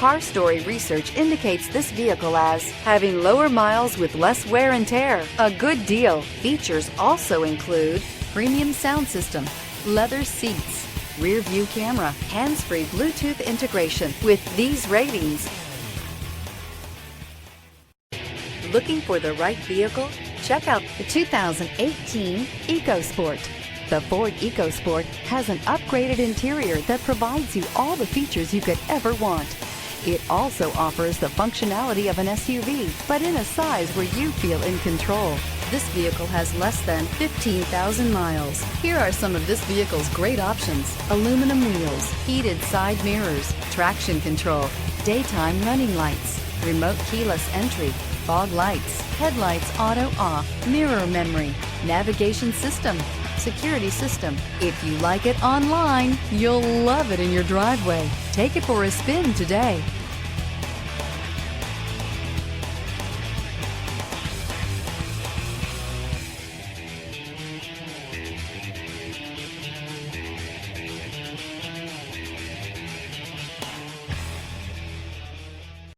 Car Story research indicates this vehicle as having lower miles with less wear and tear. A good deal. Features also include premium sound system, leather seats, rear view camera, hands-free Bluetooth integration. With these ratings, looking for the right vehicle? Check out the 2018 EcoSport. The Ford EcoSport has an upgraded interior that provides you all the features you could ever want. It also offers the functionality of an SUV, but in a size where you feel in control. This vehicle has less than 15,000 miles. Here are some of this vehicle's great options: aluminum wheels, heated side mirrors, traction control, daytime running lights, remote keyless entry, fog lights, headlights auto off, mirror memory, navigation system, security system. If you like it online, you'll love it in your driveway. Take it for a spin today.